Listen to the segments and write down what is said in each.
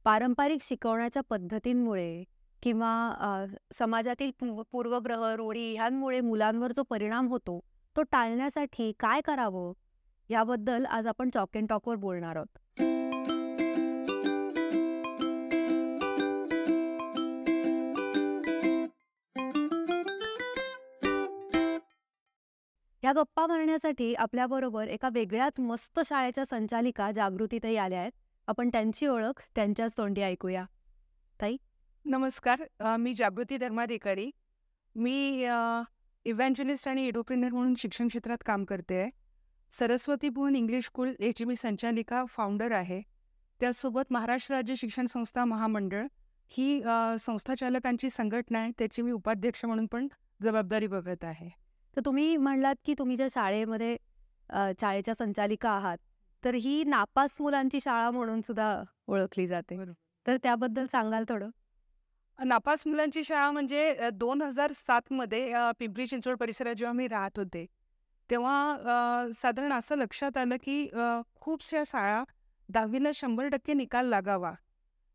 पारंपरिक शिकवण्याच्या पद्धतींमुळे किंवा समाजातील पूर्वग्रह, रूढी ह्यांमुळे मुलांवर जो परिणाम होतो, तो टाळण्यासाठी काय करावं? याबद्दल आज आपण टॉक अँड टॉकवर बोलणार आहोत. ह्या गप्पा मारण्यासाठी आपल्याबरोबर एका वेगळ्याच मस्त शाळेच्या संचालिका जागृतीताई आल्या आहेत. आपण त्यांची ओळख त्यांच्याच तोंडी ऐकूया. ताई. नमस्कार. मी जागृती धर्माधिकारी. मी इव्हँजलिस्ट आणि एडुप्रेनर म्हणून शिक्षण क्षेत्रात काम करते आहे. सरस्वती भुवन इंग्लिश स्कूल याची मी संचालिका, फाउंडर आहे. त्यासोबत महाराष्ट्र राज्य शिक्षण संस्था महामंडळ ही संस्थाचालकांची संघटना आहे, त्याची मी उपाध्यक्ष म्हणून पण जबाबदारी बघत आहे. तर तुम्ही म्हणलात की तुम्ही ज्या शाळेमध्ये शाळेच्या संचालिका आहात, तर ही नापास मुलांची शाळा म्हणून सुद्धा ओळखली जाते. तर त्याबद्दल सांगाल थोडं? नापास मुलांची शाळा म्हणजे 2007 मध्ये पिंपरी चिंचवड परिसरात जेव्हा मी राहत होते, तेव्हा साधारण असं लक्षात आलं की खूपशा शाळा 10वीला 100% निकाल लागावा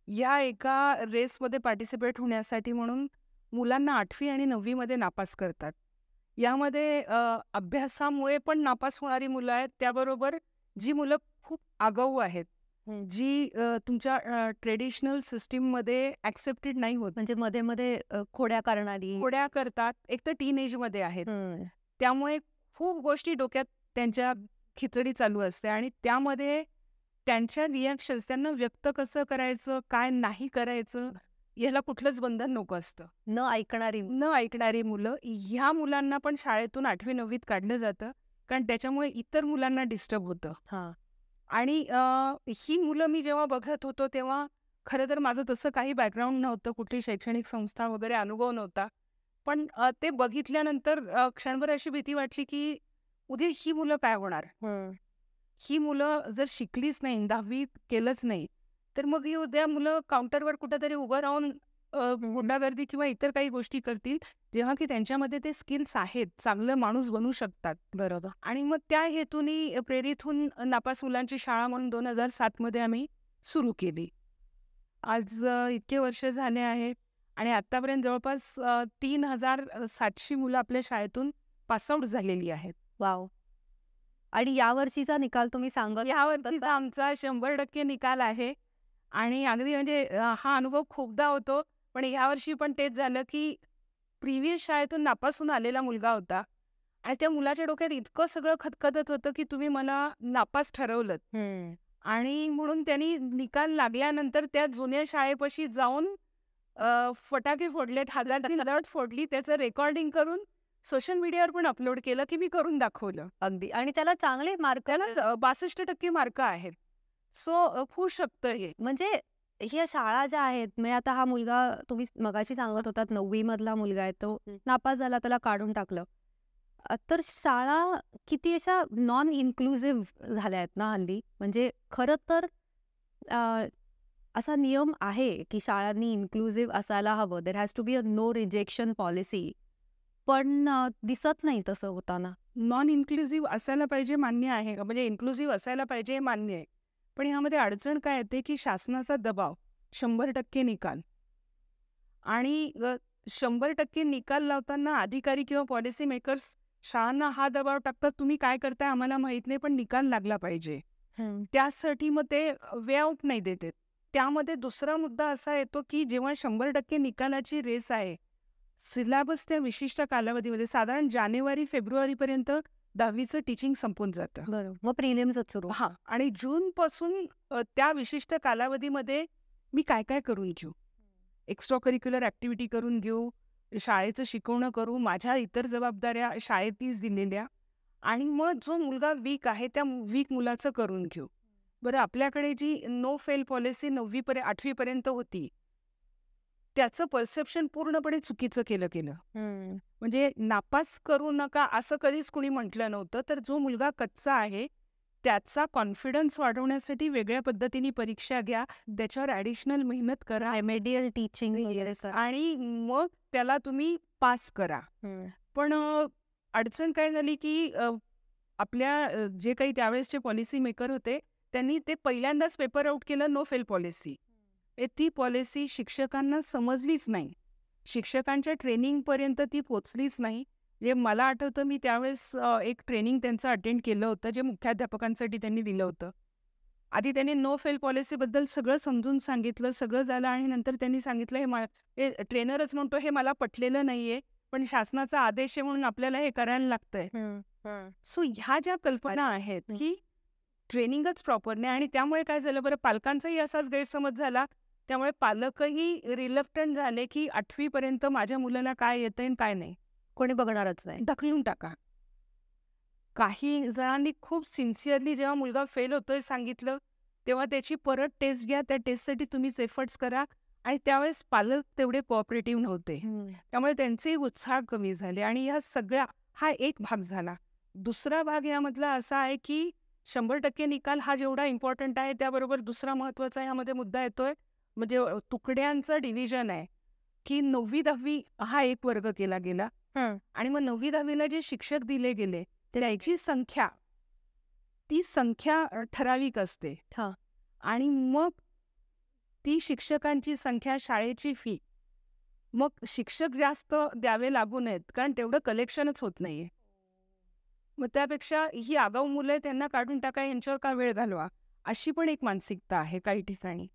या एका रेसमध्ये पार्टिसिपेट होण्यासाठी म्हणून मुलांना 8वी आणि 9वीमध्ये नापास करतात. यामध्ये अभ्यासामुळे पण नापास होणारी मुलं आहेत, त्याबरोबर जी मुलं खूप आगाऊ आहेत, जी तुमच्या ट्रेडिशनल सिस्टीममध्ये ॲक्सेप्टेड नाही होत, म्हणजे मध्ये मध्ये खोड्या करणारी. खोड्या करतात, एक तर टीनएजमध्ये आहेत. त्यामुळे खूप गोष्टी डोक्यात त्यांच्या खिचडी चालू असते आणि त्यामध्ये त्यांच्या रिॲक्शन्स, त्यांना व्यक्त कसं करायचं, काय नाही करायचं, याला कुठलंच बंधन नको असतं. न ऐकणारी मुलं, ह्या मुलांना पण शाळेतून 8वी 9वीत काढलं जातं, कारण त्याच्यामुळे इतर मुलांना डिस्टर्ब होतं. आणि ही मुलं मी जेव्हा बघत होतो तेव्हा खरं तर माझं तसं काही बॅकग्राऊंड नव्हतं, कुठली शैक्षणिक संस्था वगैरे अनुभव नव्हता. पण ते बघितल्यानंतर क्षणभर अशी भीती वाटली की उद्या ही मुलं काय होणार. ही मुलं जर शिकलीच नाही, 10वी केलंच नाही, तर मग ही उद्या मुलं काउंटरवर कुठंतरी उभं राहून गुंडागर्दी किंवा इतर काही गोष्टी करतील, जेव्हा की त्यांच्यामध्ये ते स्किल्स आहेत, चांगलं माणूस बनू शकतात. बरोबर. आणि मग त्या हेतूनी प्रेरित होऊन नापास मुलांची शाळा म्हणून 2007 मध्ये आम्ही सुरू केली. आज इतके वर्ष झाले आहेत आणि आत्तापर्यंत जवळपास 3700 मुलं आपल्या शाळेतून पासआउट झालेली आहेत. वाव. आणि यावर्षीचा निकाल तुम्ही सांगा. यावर्षीचा आमचा 100% निकाल आहे आणि अगदी म्हणजे हा अनुभव खूपदा होतो, पण यावर्षी पण तेच झालं की प्रिव्हियस शाळेतून नापास होऊन आलेला मुलगा होता आणि त्या मुलाच्या डोक्यात इतकं सगळं खतखतत होतं की तुम्ही मला नापास ठरवलं. आणि म्हणून त्यांनी निकाल लागल्यानंतर त्या जुन्या शाळेपाशी जाऊन फटाके फोडलेत, हजारची लट फोडली, त्याचं रेकॉर्डिंग करून सोशल मीडियावर पण अपलोड केलं की मी करून दाखवलं. अगदी. आणि त्याला चांगले मार्क, त्याला 62% मार्क आहेत. सो होऊ शकतं हे. म्हणजे ह्या शाळा ज्या आहेत, म्हणजे आता हा मुलगा तुम्ही मगाशी सांगत होतात 9वी मधला मुलगा आहे, तो नापास झाला, त्याला काढून टाकलं. तर शाळा किती अशा नॉन इन्क्लुसिव्ह झाल्या आहेत ना हल्ली. म्हणजे खरं तर असा नियम आहे की शाळांनी इन्क्लुसिव्ह असायला हवं. There has to be a no rejection policy. पण दिसत नाही तसं होताना. नॉन इन्क्लुसिव्ह असायला पाहिजे मान्य आहे, म्हणजे इन्क्लुसिव्ह असायला पाहिजे मान्य आहे. पण यामध्ये अडचण काय येते की शासनाचा दबाव, 100% निकाल, आणि 100% निकाल लावताना अधिकारी किंवा पॉलिसी मेकर्स शाळांना हा दबाव टाकतात, तुम्ही काय करताय आम्हाला माहित नाही, पण निकाल लागला पाहिजे. त्यासाठी मग ते वे आउट नाही देते. त्यामध्ये दुसरा मुद्दा असा येतो की जेव्हा 100% निकालाची रेस आहे, सिलेबस त्या विशिष्ट कालावधीमध्ये साधारण जानेवारी फेब्रुवारीपर्यंत 10वीचं टीचिंग संपून जातं. बरोबर. मग प्रिलिम्सच सुरू. आणि जूनपासून त्या विशिष्ट कालावधीमध्ये मी काय काय करून घेऊ, एक्स्ट्रा करिक्युलर ॲक्टिव्हिटी करून घेऊ, शाळेचं शिकवणं करू, माझ्या इतर जबाबदाऱ्या शाळेतच दिलेल्या, आणि मग जो मुलगा वीक आहे त्या वीक मुलाचं करून घेऊ. बरं, आपल्याकडे जी नो फेल पॉलिसी 8वीपर्यंत होती, त्याचं परसेप्शन पूर्णपणे चुकीचं केलं. म्हणजे नापास करू नका असं कधीच कुणी म्हटलं नव्हतं. तर जो मुलगा कच्चा आहे त्याचा कॉन्फिडन्स वाढवण्यासाठी वेगळ्या पद्धतीने परीक्षा घ्या, त्याच्यावर ॲडिशनल मेहनत करा, रेमेडियल टीचिंग आणि मग त्याला तुम्ही पास करा. पण अडचण काय झाली की आपल्या जे काही त्यावेळेसचे पॉलिसी मेकर होते त्यांनी ते पहिल्यांदाच पेपर आउट केलं, नो फेल पॉलिसी. ती पॉलिसी शिक्षकांना समजलीच नाही. शिक्षकांच्या ट्रेनिंगपर्यंत ती पोचलीच नाही. म्हणजे मला आठवतं मी त्यावेळेस एक ट्रेनिंग त्यांचं अटेंड केलं होतं, जे मुख्याध्यापकांसाठी त्यांनी दिलं होतं. आधी त्यांनी नो फेल पॉलिसीबद्दल सगळं समजून सांगितलं, सगळं झालं आणि नंतर त्यांनी सांगितलं हे ट्रेनरच म्हणतो हे मला पटलेलं नाहीये, पण शासनाचा आदेश आहे म्हणून आपल्याला हे करायला लागतंय. सो ह्या ज्या कल्पना आहेत की ट्रेनिंगच प्रॉपर नाही आणि त्यामुळे काय झालं बरं, पालकांचाही असाच गैरसमज झाला. त्यामुळे पालकही रिलक्टंट झाले की 8वी पर्यंत माझ्या मुलाला काय येतंय आणि काय नाही, कोणी बघणारच नाही. ढकलून टाका. काही जणांनी खूप सिन्सिअरली जेव्हा मुलगा फेल होतोय सांगितलं, तेव्हा त्याची परत टेस्ट घ्या. त्या टेस्टसाठी तुम्हीच एफर्ट्स करा आणि त्यावेळेस पालक तेवढे कोऑपरेटिव्ह नव्हते. त्यामुळे त्यांचेही उत्साह कमी झाले आणि ह्या सगळ्या हा एक भाग झाला. दुसरा भाग यामधला असा आहे की 100% निकाल हा जेवढा इम्पॉर्टंट आहे, त्याबरोबर दुसरा महत्त्वाचा यामध्ये मुद्दा येतोय, म्हणजे तुकड्यांचं डिव्हिजन आहे की 9वी-10वी हा एक वर्ग केला गेला आणि मग 9वी-10वीला जे शिक्षक दिले गेले त्याची संख्या, ती संख्या ठराविक असते आणि मग ती शिक्षकांची संख्या, शाळेची फी, मग शिक्षक जास्त द्यावे लागू नयेत कारण तेवढं कलेक्शनच होत नाहीये. मग त्यापेक्षा ही आगाऊ मुलं त्यांना काढून टाका, यांच्यावर का वेळ घालवा, अशी पण एक मानसिकता आहे काही ठिकाणी.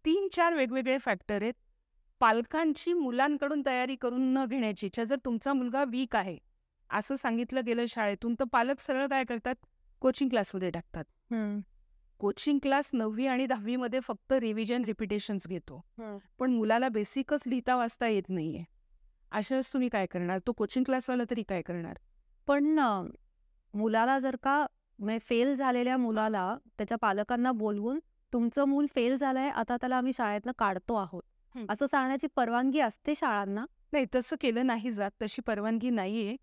3-4 वेगवेगळे फॅक्टर आहेत. पालकांची मुलांकडून तयारी करून न घेण्याची इच्छा. जर तुमचा मुलगा वीक आहे असं सांगितलं गेलं शाळेतून, तर पालक सरळ काय करतात, कोचिंग क्लासमध्ये टाकतात. कोचिंग क्लास 9वी आणि 10वी मध्ये फक्त रिव्हिजन रिपिटेशन्स घेतो, पण मुलाला बेसिकच लिहिता वाचता येत नाहीये. अशा वेळेस तुम्ही काय करणार? तो कोचिंग क्लासवाला तरी काय करणार? पण मुलाला जर का फेल झालेल्या मुलाला त्याच्या पालकांना बोलवून तुमचं मूल फेल झालंय, आता त्याला आम्ही शाळेतनं काढतो आहोत, असं सांगण्याची परवानगी असते शाळांना? नाही, तसं केलं नाही जात, तशी परवानगी नाहीये.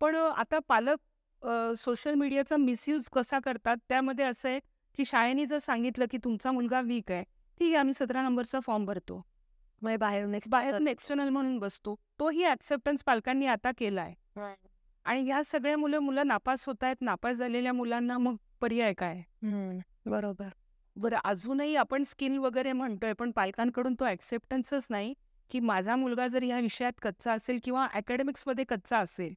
पण आता पालक सोशल मीडियाचा मिसयूज कसा करतात, त्यामध्ये असं आहे की शाळेने जर सांगितलं की तुमचा मुलगा वीक आहे, ठीक आहे, आम्ही 17 नंबरचा फॉर्म भरतो, बाहेरून एक्सटर्नल म्हणून बसतो. तोही ऍक्सेप्टन्स पालकांनी आता केला आहे. आणि ह्या सगळ्या मुलं नापास होत आहेत. नापास झालेल्या मुलांना मग पर्याय काय? बरोबर. बरं, अजूनही आपण स्किल वगैरे म्हणतोय, पण पालकांकडून तो ऍक्सेप्टन्सच नाही की माझा मुलगा जर ह्या विषयात कच्चा असेल किंवा अकॅडमिक्समध्ये कच्चा असेल,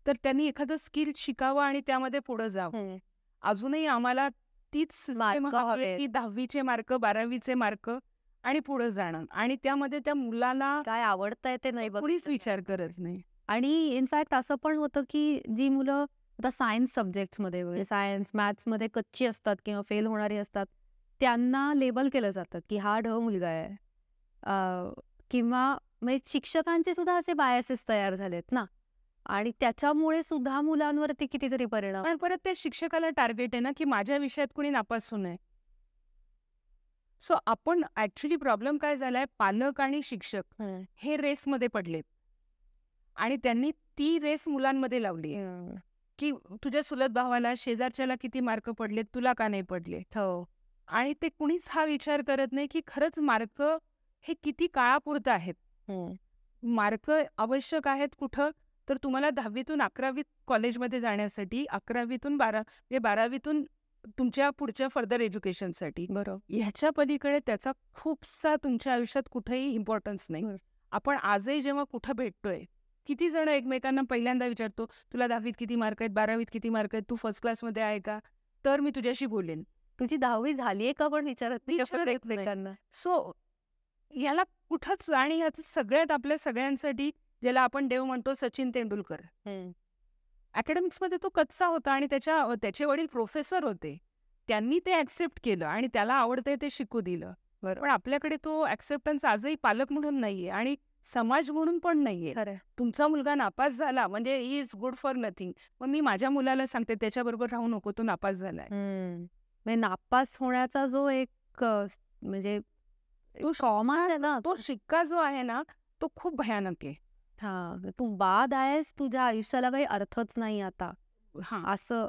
तर त्यांनी एखादं स्किल शिकावं आणि त्यामध्ये पुढे जावं. अजूनही आम्हाला तीच मार्क हवे की 10वीचे मार्क, 12वीचे मार्क आणि पुढे जाणं, आणि त्यामध्ये त्या मुलाला काय आवडतंय ते नाही कोणीच विचार करत नाही. आणि इनफॅक्ट असं पण होतं की जी मुलं आता सायन्स सब्जेक्ट्समध्ये वगैरे, सायन्स मॅथ्समध्ये कच्ची असतात किंवा फेल होणारी असतात, त्यांना लेबल केलं जातं की हा ढ मुलगा आहे. किंवा म्हणजे शिक्षकांचे सुद्धा असे बायसेस तयार झालेत ना, आणि त्याच्यामुळे सुद्धा मुलांवरती कितीतरी परिणाम. पण परत त्या शिक्षकाला टार्गेट आहे ना की माझ्या विषयात कुणी नापास होऊ नये. सो आपण ऍक्च्युली प्रॉब्लेम काय झालाय, पालक आणि शिक्षक हे रेसमध्ये पडलेत आणि त्यांनी ती रेस मुलांमध्ये लावली की तुझ्या चुलत भावाला, शेजारच्याला किती मार्क पडलेत, तुला का नाही पडले. आणि ते कुणीच हा विचार करत नाही की खरंच मार्क हे किती काळापुरतं आहेत. मार्क आवश्यक आहेत कुठं, तर तुम्हाला 10वीतून 11वीत कॉलेजमध्ये जाण्यासाठी, 11वीतून 12वीतून तुमच्या पुढच्या फर्दर एज्युकेशनसाठी. बरोबर. ह्याच्या पलीकडे त्याचा खूपसा तुमच्या आयुष्यात कुठेही इम्पॉर्टन्स नाही. आपण आजही जेव्हा कुठं भेटतोय, किती जण एकमेकांना पहिल्यांदा विचारतो, तुला 10वीत किती मार्क आहेत, 12वीत किती मार्क आहेत, तू फर्स्ट क्लासमध्ये आहे का, तर मी तुझ्याशी बोलेन. तुझी 10वी झालीये का पण विचारत नाही एकमेकांना. सो याला कुठंच, आणि ह्याचं सगळ्यात आपल्या सगळ्यांसाठी ज्याला आपण देव म्हणतो, सचिन तेंडुलकर. अकॅडमिक्समध्ये तो कच्चा होता आणि त्याचे वडील प्रोफेसर होते. त्यांनी ते ऍक्सेप्ट केलं आणि त्याला आवडतंय ते शिकू दिलं. पण आपल्याकडे तो ऍक्सेप्टन्स आजही पालक म्हणून नाहीये आणि समाज म्हणून पण नाहीये. तुमचा मुलगा नापास झाला म्हणजे he is good for nothing. मग मी माझ्या मुलाला सांगते त्याच्याबरोबर राहू नको, तो नापास झालाय. म्हणजे नापास होण्याचा जो एक म्हणजे तो शिक्का जो आहे ना, तो खूप भयानक आहे. तू बाद आहेस, तुझ्या आयुष्याला काही अर्थच नाही आता, असं.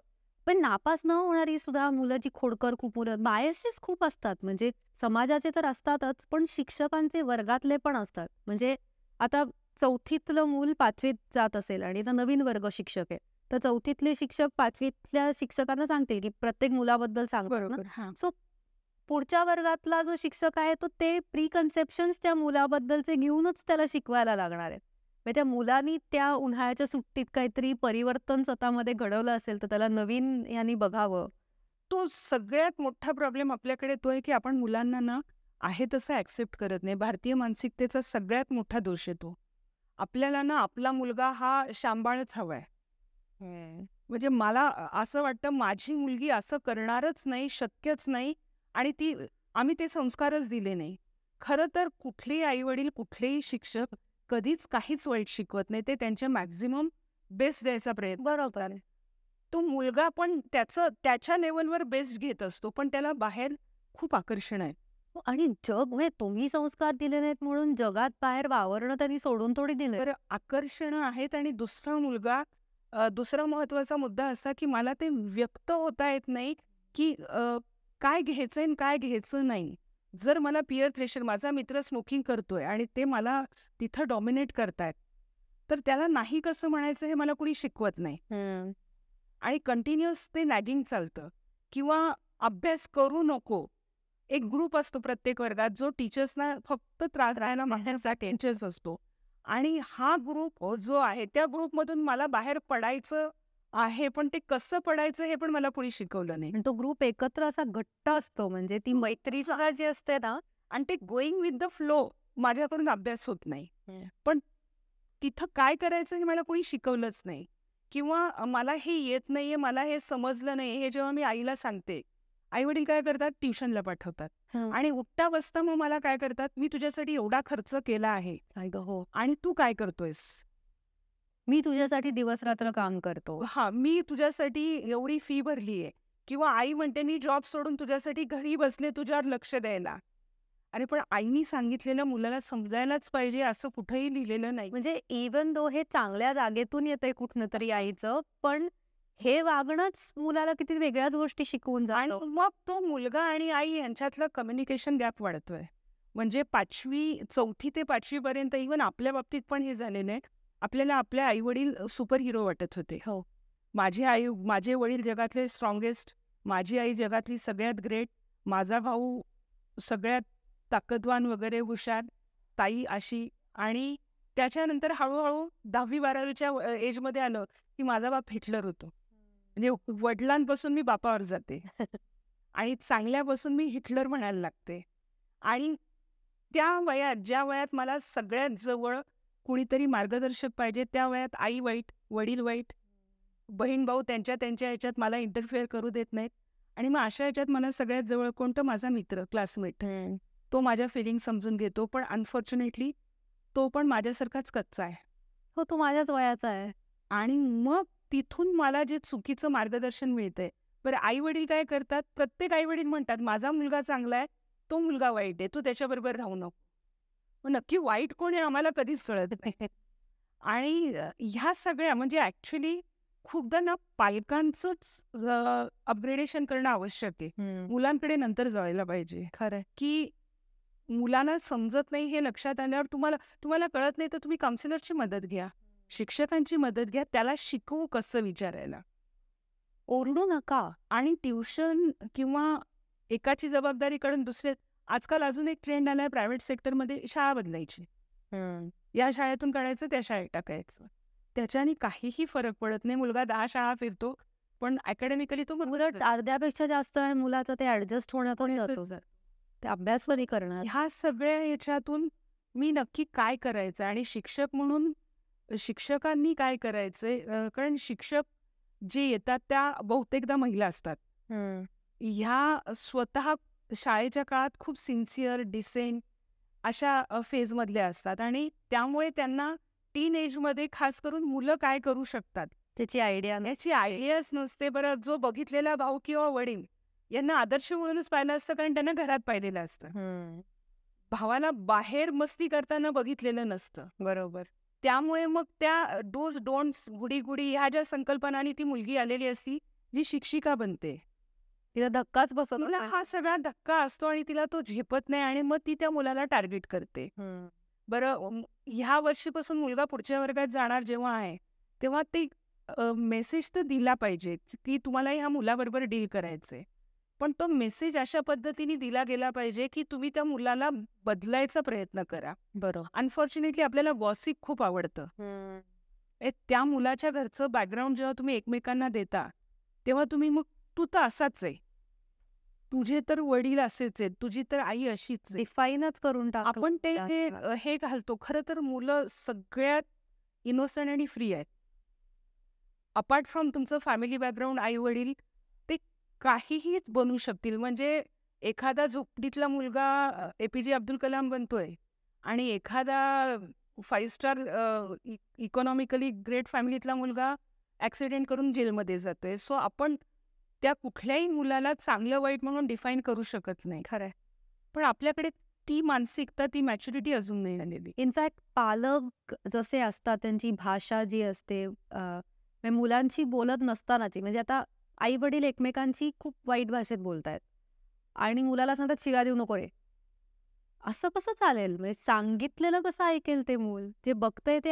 पण नापास न होणारी सुद्धा मुलं जी खोडकर खूप मुलं, बायसेस खूप असतात, म्हणजे समाजाचे तर असतातच, पण शिक्षकांचे वर्गातले पण असतात. म्हणजे आता 4थीतलं मूल 5वीत जात असेल आणि आता नवीन वर्ग शिक्षक आहे, तर 4थीतले शिक्षक 5वीतल्या शिक्षकांना सांगतील की प्रत्येक मुलाबद्दल सांगतात. सो पुढच्या वर्गातला जो शिक्षक आहे तो ते प्रीकन्सेप्शन्स त्या मुलाबद्दलचे घेऊनच त्याला शिकवायला लागणार आहे. म्हणजे त्या मुलांनी त्या उन्हाळ्याच्या सुट्टीत काहीतरी परिवर्तन स्वतःमध्ये घडवलं असेल तर त्याला नवीन यांनी बघावं. तो सगळ्यात मोठा प्रॉब्लेम आपल्याकडे तो आहे की आपण मुलांना ना आहे तसं ॲक्सेप्ट करत नाही. भारतीय मानसिकतेचा सगळ्यात मोठा दोष आहे तो. आपल्याला ना आपला मुलगा हा शांबाळच हवा आहे. म्हणजे मला असं वाटतं माझी मुलगी असं करणारच नाही, शक्यच नाही आणि आम्ही ते संस्कारच दिले नाही. खरं तर कुठलेही आई-वडील, कुठलेही शिक्षक कधीच काहीच वाईट शिकवत नाही. ते त्यांच्या मॅक्सिमम बेस्ट द्यायचा प्रयत्न बरोबर. तो मुलगा पण त्याच्या लेव्हलवर बेस्ट घेत असतो, पण त्याला बाहेर खूप आकर्षण आहे. आणि जग म्हणजे तुम्ही संस्कार दिले नाहीत म्हणून जगात बाहेर वावरणं त्यांनी सोडून थोडी दिलंय. बरं आकर्षणं आहेत आणि दुसरा महत्त्वाचा मुद्दा असा की मला ते व्यक्त होता येत नाही की काय घ्यायचंय आणि काय घ्यायचं नाही. जर मला पीअर प्रेशर माझा मित्र स्मोकिंग करतोय आणि ते मला तिथं डॉमिनेट करतायत, तर त्याला नाही कसं म्हणायचं हे मला कुणी शिकवत नाही. आणि कंटिन्युअस ते नॅगिंग चालतं किंवा अभ्यास करू नको. एक ग्रुप असतो प्रत्येक वर्गात जो टीचर्सना फक्त त्रास द्यायला मागण्यासाठी टीचर्स असतो आणि हा ग्रुप जो आहे त्या ग्रुपमधून मला बाहेर पडायचं आहे, पण ते कसं पडायचं हे पण मला कुणी शिकवलं नाही. आणि तो ग्रुप एकत्र असा घट्ट असतो म्हणजे ती मैत्री सुद्धा जी असते ना. आणि ते गोईंग विथ द फ्लो माझ्याकडून अभ्यास होत नाही. पण तिथं काय करायचं हे मला कोणी शिकवलंच नाही किंवा मला हे येत नाहीये, मला हे समजलं नाही हे जेव्हा मी आईला सांगते, आई वडील काय करतात, ट्युशनला पाठवतात आणि उठता बसता मग मला काय करतात, मी तुझ्यासाठी एवढा खर्च केला आहे हो, आणि तू काय करतोयस, मी तुझ्यासाठी दिवस रात्र काम करतो. मी तुझ्यासाठी एवढी फी भरली आहे किंवा आई म्हणते मी जॉब सोडून तुझ्यासाठी घरी बसले तुझ्यावर लक्ष द्यायला. अरे पण आईनी सांगितलेलं मुलाला समजायलाच पाहिजे असं कुठेही लिहिलेलं नाही. म्हणजे इवन दो हे चांगल्या जागेतून येतंय कुठनं तरी आईचं, पण हे वागणंच मुलाला किती वेगळ्याच गोष्टी शिकवून आणि जातं. मग तो मुलगा आणि आई यांच्यातलं कम्युनिकेशन गॅप वाढतोय. म्हणजे 4थी ते 5वी पर्यंत इव्हन आपल्या बाबतीत पण हे झालेलं आहे. आपल्याला आपले आई वडील सुपर हिरो वाटत होते. हो. माझे वडील जगातले स्ट्रॉंगेस्ट, माझी आई जगातली सगळ्यात ग्रेट, माझा भाऊ सगळ्यात ताकदवान वगैरे हुशार, ताई अशी. आणि त्याच्यानंतर हळूहळू 10वी-12वीच्या एजमध्ये आलं की माझा बाप हिटलर होतो. म्हणजे वडिलांपासून मी बापावर जाते आणि चांगल्यापासून मी हिटलर म्हणायला लागते. आणि त्या वयात ज्या वयात मला सगळ्यात जवळ कुणीतरी मार्गदर्शक पाहिजे त्या वयात आई वाईट, वडील वाईट, बहीण भाऊ त्यांच्या ह्याच्यात मला इंटरफेअर करू देत नाहीत. आणि मग अशा ह्याच्यात मला सगळ्यात जवळ कोणतं, माझा मित्र, क्लासमेट. तो माझ्या फिलिंग समजून घेतो, पण अनफॉर्च्युनेटली तो पण माझ्यासारखाच कच्चा आहे. हो, तो माझ्याच वयाचा आहे. आणि मग तिथून मला जे चुकीचं मार्गदर्शन मिळतंय. बरं आई वडील काय करतात, प्रत्येक आई वडील म्हणतात माझा मुलगा चांगला आहे, तो मुलगा वाईट आहे, तू त्याच्याबरोबर राहू नको. मग नक्की वाईट कोण आहे आम्हाला कधीच कळत नाही. आणि ह्या सगळ्या म्हणजे ॲक्च्युली खूपदा ना पालकांचंच अपग्रेडेशन करणं आवश्यक आहे. मुलांकडे नंतर जायला पाहिजे. खरंय. की मुलांना समजत नाही हे लक्षात आल्यावर तुम्हाला कळत नाही तर तुम्ही काउन्सिलरची मदत घ्या, शिक्षकांची मदत घ्या, त्याला शिकवू कसं विचारायला. ओरडू नका. आणि ट्युशन किंवा एकाची जबाबदारी काढून दुसरे. आजकाल अजून एक ट्रेंड आलाय प्रायव्हेट सेक्टरमध्ये शाळा बदलायची. या शाळेतून काढायचं त्या शाळेत टाकायचं. त्याच्याने काहीही फरक पडत नाही. मुलगा 10 शाळा फिरतो पण अकॅडमिकली तो उलट अर्ध्यापेक्षा जास्त वेळ मुलाचा ते ऍडजस्ट होण्यातून जातो. ते अभ्यास कधी करणार. ह्या सगळ्या ह्याच्यातून मी नक्की काय करायचं आणि शिक्षक म्हणून शिक्षकांनी काय करायचंय, कारण शिक्षक जे येतात त्या बहुतेकदा महिला असतात. ह्या स्वतः शाळेच्या काळात खूप सिन्सिअर, डिसेंट अशा फेजमधल्या असतात आणि त्यामुळे त्यांना टीन एजमध्ये खास करून मुलं काय करू शकतात त्याची आयडियाच नसते. बरं जो बघितलेला भाऊ किंवा वडील यांना आदर्श म्हणूनच पाहिलं असतं कारण त्यांना घरात पाहिलेलं असतं. भावाला बाहेर मस्ती करताना बघितलेलं नसतं. बरोबर. त्यामुळे मग त्या डूज डोंट्स, गुडी गुडी ह्या ज्या संकल्पनांनी ती मुलगी आलेली असती जी शिक्षिका बनते, तिला धक्काच बसत तिला हा सगळा धक्का असतो आणि तिला तो झेपत नाही आणि मग ती त्या मुलाला टार्गेट करते. बरं ह्या वर्षीपासून मुलगा पुढच्या वर्गात जाणार जेव्हा आहे तेव्हा ते मेसेज तर दिला पाहिजे की तुम्हाला ह्या मुलाबरोबर डील करायचंय, पण तो मेसेज अशा पद्धतीने दिला गेला पाहिजे की तुम्ही त्या मुलाला बदलायचा प्रयत्न करा. बरोबर. अनफॉर्च्युनेटली आपल्याला गॉसिप खूप आवडतं. त्या मुलाच्या घरचं बॅकग्राऊंड जेव्हा तुम्ही एकमेकांना देता, तेव्हा तुम्ही मग तू तर असाच आहे, तुझे तर वडील असेच आहेत, तुझी तर आई अशीच आहे. डिफाईनच करून टाकलं आपण ते त्या जे काळात. हे घालतो, खरं तर मुलं सगळ्यात इनोसंट आणि फ्री आहेत. अपार्ट फ्रॉम तुमचं फॅमिली बॅकग्राऊंड, आई-वडील, ते काहीहीच बनू शकतील. म्हणजे एखादा झोपडीतला मुलगा एपीजे अब्दुल कलाम बनतोय आणि एखादा 5 स्टार इकॉनॉमिकली ग्रेट फॅमिलीतला मुलगा ॲक्सिडेंट करून जेलमध्ये जातोय. सो आपण त्या कुठल्याही मुलाला चांगलं वाईट म्हणून डिफाईन करू शकत नाही. खरंय. पण आपल्याकडे ती मानसिकता, ती मॅच्युरिटी अजून नाही आलेली. इनफॅक्ट पालक जसे असतात त्यांची भाषा जी असते म्हणजे मुलांशी बोलत नसतानाची, म्हणजे आता आई वडील एकमेकांशी खूप वाईट भाषेत बोलतायत आणि मुलाला सांगतात शिव्या देऊ नको रे. असं कसं चालेल? म्हणजे सांगितलेलं कसं ऐकेल ते मूल? जे बघतंय ते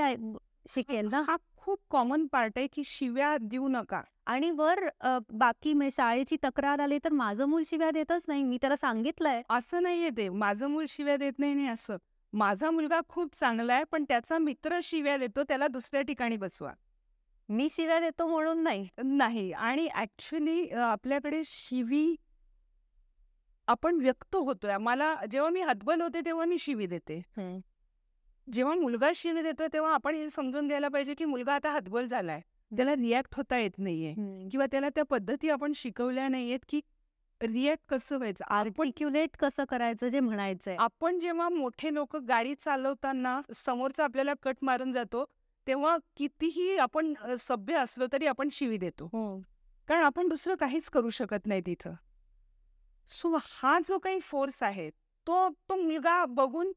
शिकेल ना. हा खूप कॉमन पार्ट आहे की शिव्या देऊ नका. आणि बाकी म्हणजे शाळेची तक्रार आली तर माझं मूल शिव्या देतच नाही, मी त्याला सांगितलंय. असं नाहीये ते. माझं मूल शिव्या देत नाही असं. माझा मुलगा खूप चांगला आहे, पण त्याचा मित्र शिव्या देतो, त्याला दुसऱ्या ठिकाणी बसवा. मी शिव्या देतो म्हणून नाही. नाही. आणि ॲक्चुअली आपल्याकडे शिवी आपण व्यक्त होतोय. मला जेव्हा मी हतबल होते तेव्हा मी शिवी देते. जेव्हा मुलगा शिवी देतोय तेव्हा आपण हे समजून घ्यायला पाहिजे की मुलगा आता हतबल झालाय. त्याला रिॲक्ट होता येत नाहीये किंवा त्याला त्या पद्धती आपण शिकवल्या नाहीयेत की रिॲक्ट कसं व्हायचं. आर्टिक्युलेट कसं करायचं जे म्हणायचंय. आपण जेव्हा मोठे लोक गाडी चालवताना समोरचा आपल्याला कट मारून जातो, तेव्हा कितीही आपण सभ्य असलो तरी आपण शिवी देतो. कारण आपण दुसरं काहीच करू शकत नाही तिथं. सो हा जो काही फोर्स आहे तो तो मुलगा बघून,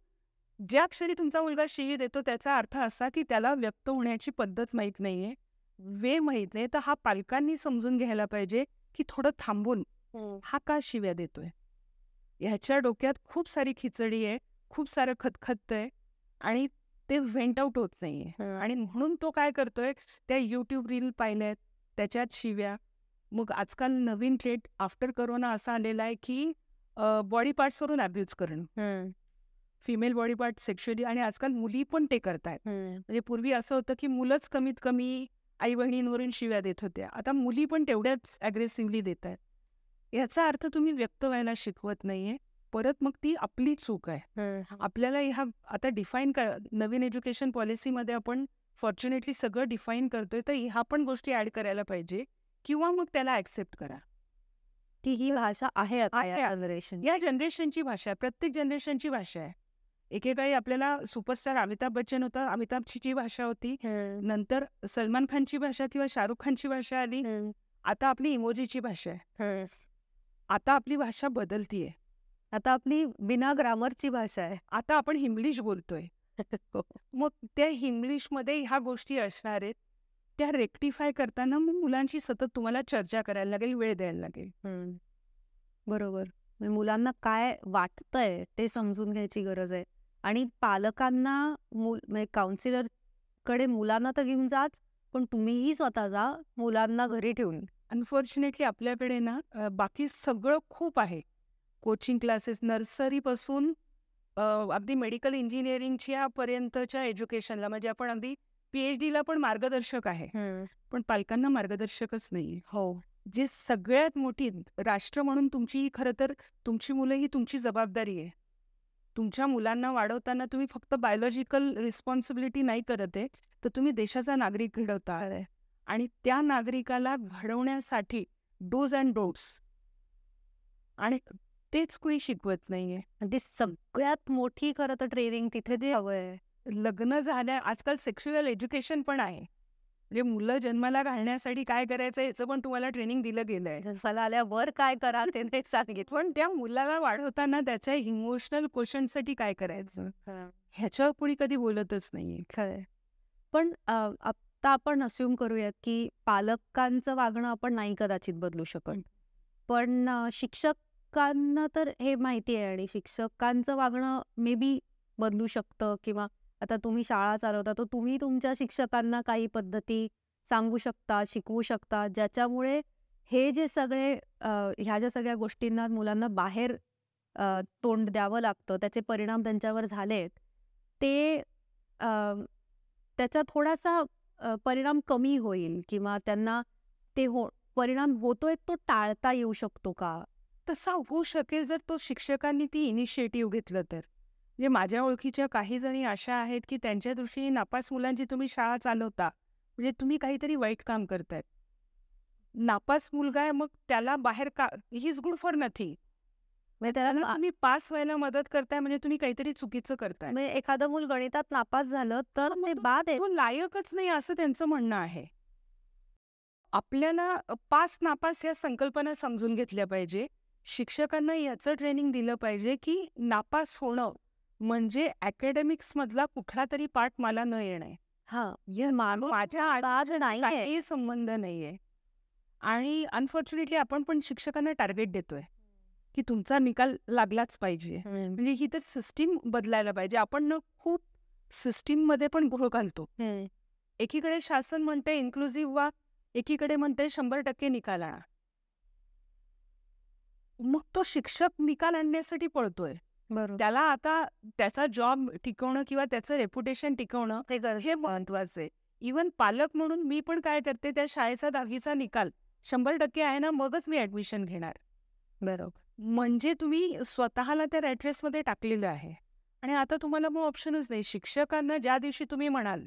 ज्या क्षणी तुमचा मुलगा शिवी देतो त्याचा अर्थ असा की त्याला व्यक्त होण्याची पद्धत माहीत नाहीये, वे माहीत नाही. तर हा पालकांनी समजून घ्यायला पाहिजे की थोडं थांबून हा का शिव्या देतोय. ह्याच्या डोक्यात खूप सारी खिचडी आहे, खूप सारं खतखततंय आणि ते व्हेंट आउट होत नाहीये. आणि म्हणून तो काय करतोय, त्या यूट्यूब रील पाहिल्यात, त्याच्यात शिव्या. मग आजकाल नवीन ट्रेंड आफ्टर कोरोना असा आलेला आहे की बॉडी पार्ट्सवरून अब्यूज करणं, फिमेल बॉडी पार्ट सेक्शुअली. आणि आजकाल मुली पण ते करतायत. म्हणजे पूर्वी असं होतं की मुलंच कमीत कमी आई बहिणींवरून शिव्या देत होत्या, आता मुली पण तेवढ्याच ॲग्रेसिव्हली देत आहेत. याचा अर्थ तुम्ही व्यक्त व्हायला शिकवत नाहीये. परत मग ती आपली चूक आहे. आपल्याला ह्या आता डिफाईन नवीन एज्युकेशन पॉलिसीमध्ये आपण फॉर्च्युनेटली सगळं डिफाईन करतोय, तर ह्या पण गोष्टी ॲड करायला पाहिजे किंवा मग त्याला ॲक्सेप्ट करा की ही भाषा आहे आता या जनरेशन. या जनरेशनची भाषा आहे, प्रत्येक जनरेशनची भाषा आहे. एकेकाळी आपल्याला सुपरस्टार अमिताभ बच्चन होता, अमिताभची जी भाषा होती, नंतर सलमान खानची भाषा किंवा शाहरुख खानची भाषा आली, आता आपली इमोजीची भाषा आहे. आता आपली भाषा बदलतीये. आता आपली बिना ग्रामरची भाषा आहे. आता आपण हिमलिश बोलतोय. मग त्या हिमलिशमध्ये ह्या गोष्टी असणार आहेत. त्या रेक्टिफाय करताना मग मुलांशी सतत तुम्हाला चर्चा करायला लागेल, वेळ द्यायला लागेल. बरोबर. मुलांना काय वाटतंय ते समजून घ्यायची गरज आहे. आणि पालकांना म्हणजे काउन्सिलरकडे मुलांना तर घेऊन जाच, पण तुम्हीही स्वतः जा मुलांना घरी ठेवून. अनफॉर्च्युनेटली आपल्याकडे ना बाकी सगळं खूप आहे. कोचिंग क्लासेस नर्सरीपासून अगदी मेडिकल इंजिनिअरिंगच्या पर्यंतच्या एज्युकेशनला, म्हणजे आपण अगदी PhDला पण मार्गदर्शक आहे, पण पालकांना मार्गदर्शकच नाही. हो. जे सगळ्यात मोठी राष्ट्र म्हणून तुमची, खरं तर तुमची मुलं ही तुमची जबाबदारी आहे. तुमच्या मुलांना वाढवताना तुम्ही फक्त बायोलॉजिकल रिस्पॉन्सिबिलिटी नाही करत आहे, तर तुम्ही देशाचा नागरिक घडवता. आणि त्या नागरिकाला घडवण्यासाठी डूज अँड डोंट्स, आणि तेच कुणी शिकवत नाहीये. ती सगळ्यात मोठी खरं तर ट्रेनिंग तिथे ते हवंय. लग्न झाल्या आजकाल सेक्शुअल एज्युकेशन पण आहे. म्हणजे मुलं जन्माला घालण्यासाठी काय करायचं याचं पण तुम्हाला ट्रेनिंग दिलं गेलंय. जन्माला आल्यावर काय करा ते नाही सांगितलं. पण त्या मुलाला वाढवताना त्याच्या इमोशनल क्वेश्चनसाठी काय करायचं ह्याच्यावर कुणी कधी बोलतच नाहीये. खरंय. पण आता आपण अस्युम करूयात की पालकांचं वागणं आपण नाही कदाचित बदलू शकत, पण शिक्षकांना तर हे माहिती आहे आणि शिक्षकांचं वागणं मे बी बदलू शकतं. किंवा आता तुम्ही शाळा चालवता तर तुम्ही तुमच्या शिक्षकांना काही पद्धती सांगू शकता, शिकवू शकता, ज्याच्यामुळे हे जे सगळे ह्या ज्या सगळ्या गोष्टींना मुलांना बाहेर तोंड द्यावं लागतं, त्याचे परिणाम त्यांच्यावर झालेत, ते अ, त्याचा थोडासा परिणाम कमी होईल किंवा त्यांना ते परिणाम होतोय तो टाळता येऊ शकतो का? तसा होऊ शकेल जर तो शिक्षकांनी ती इनिशिएटिव्ह घेतलं तर. म्हणजे माझ्या ओळखीच्या काही जणी अशा आहेत, की त्यांच्या दृष्टीने नापास मुलांची तुम्ही शाळा चालवता, म्हणजे तुम्ही काहीतरी वाईट काम करतायत. नापास मुलगा आहे मग त्याला बाहेर का he is good for nothing. म्हणजे त्याला त्याला तुम्ही पास व्हायला मदत करताय म्हणजे तुम्ही काहीतरी चुकीचं करताय. म्हणजे एखादं मूल गणितात नापास झालं तर मग ते तो बाद आहे. तो लायकच नाही असं त्यांचं म्हणणं आहे. आपल्याला पास नापास या संकल्पना समजून घेतल्या पाहिजे. शिक्षकांना याचं ट्रेनिंग दिलं पाहिजे, की नापास होणं म्हणजे अकॅडमिक्समधला कुठलातरी पाठ मला न येणे. हां, माझ्या बाद आयुष्याशी नाहीये. काहीही संबंध नाहीये. आणि अनफॉर्च्युनेटली आपण पण शिक्षकांना टार्गेट देतोय, की तुमचा निकाल लागलाच पाहिजे. म्हणजे ही तर सिस्टीम बदलायला पाहिजे. आपण ना खूप सिस्टीममध्ये पण घोळ घालतो. एकीकडे शासन म्हणते इन्क्लुझिव्ह व्हा, एकीकडे म्हणते 100% निकाल आणा. मग तो शिक्षक निकाल आणण्यासाठी पळतोय. बरोबर. त्याला आता त्याचा जॉब टिकवणं किंवा त्याचं रेप्युटेशन टिकवणं ते हे महत्वाचं आहे. इव्हन पालक म्हणून मी पण काय करते, त्या शाळेचा 10वीचा निकाल 100% आहे ना, मगच मी ॲडमिशन घेणार. बरोबर. म्हणजे तुम्ही स्वतःला त्या रॅट रेसमध्ये टाकलेलं आहे. आणि आता तुम्हाला मग ऑप्शनच नाही. शिक्षकांना ज्या दिवशी तुम्ही म्हणाल,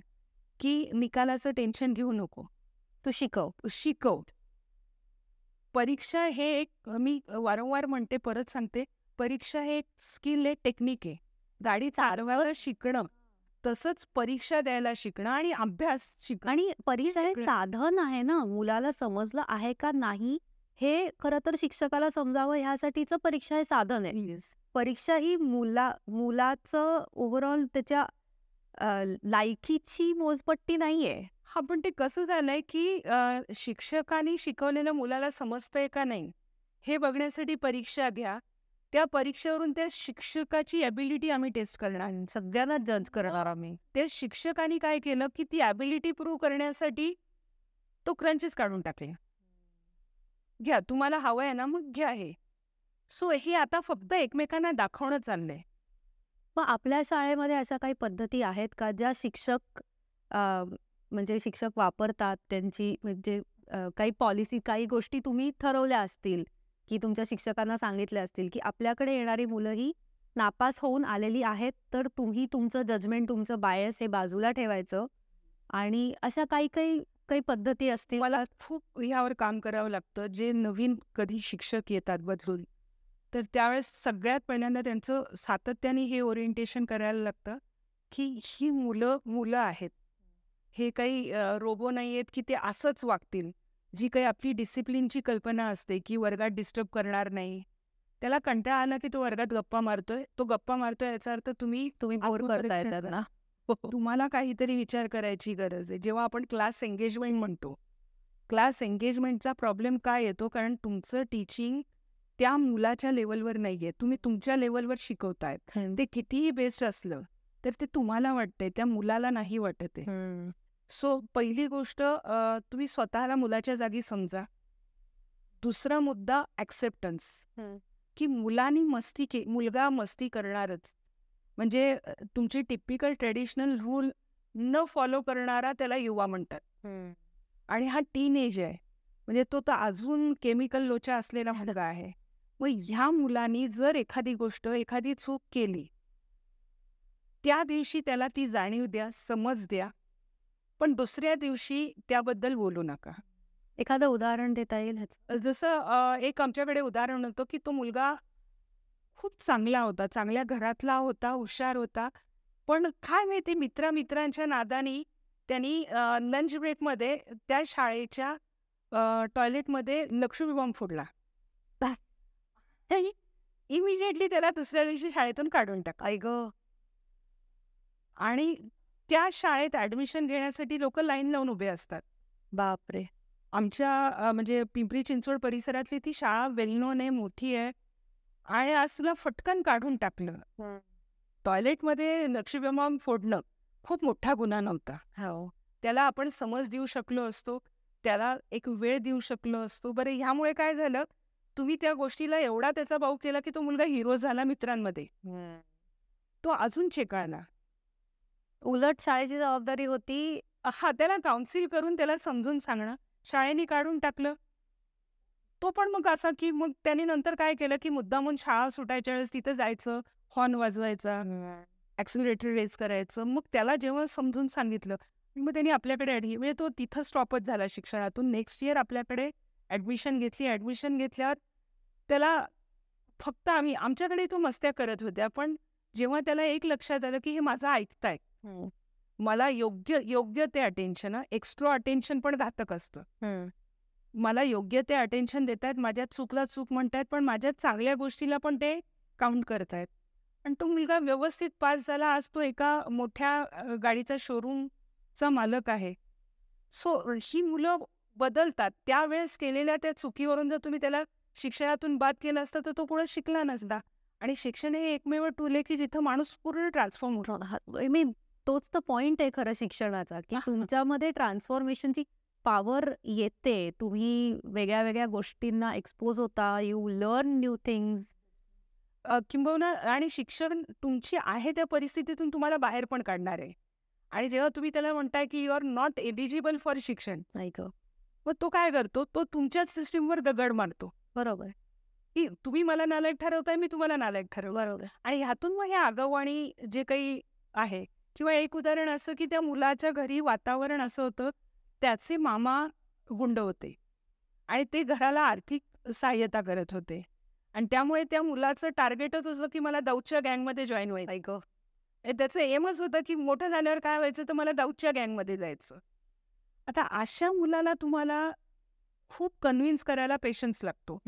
की निकालाचं टेन्शन घेऊ नको, तू शिकव. शिकव. परीक्षा हे एक मी वारंवार म्हणते, परत सांगते, परीक्षा हे एक स्किल आहे, टेक्निक आहे. गाडी चालवायला शिकणं, तसंच परीक्षा द्यायला शिकणं आणि अभ्यास शिकणं. आणि परीक्षा हे साधन आहे ना, मुलाला समजलं आहे का नाही, हे खरं तर शिक्षकाला समजावं ह्यासाठीचं परीक्षा हे साधन आहे. परीक्षा ही मुलाचं ओव्हरऑल त्याच्या लायकीची मोजपट्टी नाहीये. हा, पण ते कसं झालंय, की शिक्षकांनी शिकवलेलं मुलाला समजतंय का नाही, हे बघण्यासाठी परीक्षा घ्या. त्या परीक्षेवरून त्या शिक्षकाची ॲबिलिटी आम्ही टेस्ट करणार. सगळ्यांना जज करणार आम्ही. त्या शिक्षकांनी काय केलं, की ती ॲबिलिटी प्रूव्ह करण्यासाठी तो क्रंचेस काढून टाकले. घ्या, तुम्हाला हवं आहे ना, मग घ्या हे. सो हे आता फक्त एकमेकांना दाखवणं चाललंय. मग आपल्या शाळेमध्ये अशा काही पद्धती आहेत का ज्या शिक्षक म्हणजे शिक्षक वापरतात त्यांची म्हणजे काही पॉलिसी काही गोष्टी तुम्ही ठरवल्या असतील की तुमच्या शिक्षकांना सांगितल्या असतील की आपल्याकडे येणारी मुलं ही नापास होऊन आलेली आहेत तर तुम्ही तुमचं जजमेंट तुमचं बायस हे बाजूला ठेवायचं आणि अशा काही काही काही पद्धती असतील मला खूप ह्यावर काम करावं लागतं. जे नवीन कधी शिक्षक येतात बदलून, तर त्यावेळेस सगळ्यात पहिल्यांदा त्यांचं सातत्याने हे ओरिएंटेशन करायला लागतं, की ही मुलं आहेत. हे काही रोबो नाही आहेत, की ते असंच वागतील. जी काही आपली डिसिप्लिनची कल्पना असते, की वर्गात डिस्टर्ब करणार नाही. त्याला कंटाळा आला, की तो वर्गात गप्पा मारतोय. तो गप्पा मारतोय याचा अर्थ तुम्ही बोर करताय आत्मपरीक्षण त्यांना. तुम्हाला काहीतरी विचार करायची गरज आहे. जेव्हा आपण क्लास एंगेजमेंट म्हणतो, क्लास एंगेजमेंटचा प्रॉब्लेम काय येतो? कारण तुमचं टीचिंग त्या मुलाच्या लेवलवर नाही आहे. तुम्ही तुमच्या लेवलवर शिकवतायत. ते कितीही बेस्ट असलं, तर ते तुम्हाला वाटतंय, त्या मुलाला नाही वाटत आहे. सो पहिली गोष्ट तुम्ही स्वतःला मुलाच्या जागी समजा. दुसरा मुद्दा ॲक्सेप्टन्स, की मुलांनी मुलगा मस्ती करणारच. म्हणजे तुमची टिपिकल ट्रेडिशनल रूल न फॉलो करणारा त्याला युवा म्हणतात. आणि हा टीन एज आहे, म्हणजे तो तर अजून केमिकल लोचा असलेला मुलगा आहे. मग ह्या मुलांनी जर एखादी गोष्ट एखादी चूक केली, त्या दिवशी त्याला ती जाणीव द्या, समज द्या, पण दुसऱ्या दिवशी त्याबद्दल बोलू नका. एखादं उदाहरण देता येईल ह्याचं? जसं एक आमच्याकडे उदाहरण होतं, की तो मुलगा खूप चांगला होता, चांगल्या घरातला होता, हुशार होता. पण काय माहिती मित्रांच्या नादानी त्यांनी लंच ब्रेकमध्ये त्या शाळेच्या टॉयलेटमध्ये लक्ष्मी बॉम्ब फोडला. इमिजिएटली त्याला दुसऱ्या दिवशी शाळेतून काढून टाकलं. आई गं! आणि त्या शाळेत ॲडमिशन घेण्यासाठी लोकं लाईन लावून उभे असतात. बापरे! आमच्या म्हणजे पिंपरी चिंचवड परिसरातली ती शाळा वेल नोन आहे, मोठी आहे. आणि आज तुला फटकन काढून टाकलं. टॉयलेटमध्ये लक्ष्मी बॉम्ब फोडणं खूप मोठा गुन्हा नव्हता. हो. त्याला आपण समज देऊ शकलो असतो. त्याला एक वेळ देऊ शकलो असतो. बरं ह्यामुळे काय झालं, तुम्ही त्या गोष्टीला एवढा त्याचा भाव केला की तो मुलगा हिरो झाला मित्रांमध्ये. तो अजून चेकाळला. उलट शाळेची जबाबदारी होती. त्याला काउन्सिल करून त्याला समजून सांगणं. शाळेने काढून टाकलं. तो पण मग असा की मग त्याने नंतर काय केलं की मुद्दामून शाळा सुटायच्या वेळेस तिथे जायचं, हॉर्न वाजवायचा, ॲक्सिलरेटर रेस करायचं. मग त्याला जेव्हा समजून सांगितलं, मग त्यांनी आपल्याकडे म्हणजे तो तिथं स्टॉपच झाला शिक्षणातून. नेक्स्ट इयर आपल्याकडे ॲडमिशन घेतली. ॲडमिशन घेतल्यावर त्याला फक्त आमच्याकडे तो मस्त्या करत होत्या. पण जेव्हा त्याला एक लक्षात आलं की हे माझं ऐकताय, मला योग्य ते अटेन्शन, एक्स्ट्रा अटेन्शन पण घातक असतं. मला योग्य ते अटेन्शन देतायत, माझ्यात चूकला चूक म्हणतायत, पण माझ्या चांगल्या गोष्टीला पण ते काउंट करतायत. आणि तो मुलगा व्यवस्थित पास झाला. आज तो एका मोठ्या गाडीचा शोरूमचा मालक आहे. सो ही मुलं बदलतात. त्यावेळेस केलेल्या त्या चुकीवरून जर तुम्ही त्याला शिक्षणातून बाद केलं असतं तर तो पुढे शिकला नसता. आणि शिक्षण हे एकमेव टूल आहे की जिथं माणूस पूर्ण ट्रान्सफॉर्म होतो. मी तोच तर पॉइंट आहे खरं शिक्षणाचा, की तुमच्यामध्ये ट्रान्सफॉर्मेशनची पॉवर येते. तुम्ही वेगळ्या वेगळ्या गोष्टींना एक्सपोज होता. You learn new things. किंबहुना आणि शिक्षण तुमची आहे त्या परिस्थितीतून तुम्हाला बाहेर पण काढणार आहे. आणि जेव्हा तुम्ही त्याला म्हणताय की you are not eligible for शिक्षण, नाही का? मग तो काय करतो, तो तुमच्याच सिस्टीमवर दगड मारतो. बरोबर. की तुम्ही मला नालायक ठरवताय, मी तुम्हाला नालायक ठरवतो. बरोबर. आणि ह्यातून मग हे आगाऊवाणी जे काही आहे, किंवा एक उदाहरण असं की त्या मुलाच्या घरी वातावरण असं होतं, त्याचे मामा गुंड होते आणि ते घराला आर्थिक सहाय्यता करत होते. आणि त्यामुळे त्या मुलाचं टार्गेटच होतं की मला दौडच्या गँगमध्ये जॉईन व्हायचं. त्याचं एमच होतं की मोठं झाल्यावर काय व्हायचं, तर मला दौडच्या गँगमध्ये जायचं. आता अशा मुलाला तुम्हाला खूप कन्व्हिन्स करायला पेशन्स लागतो.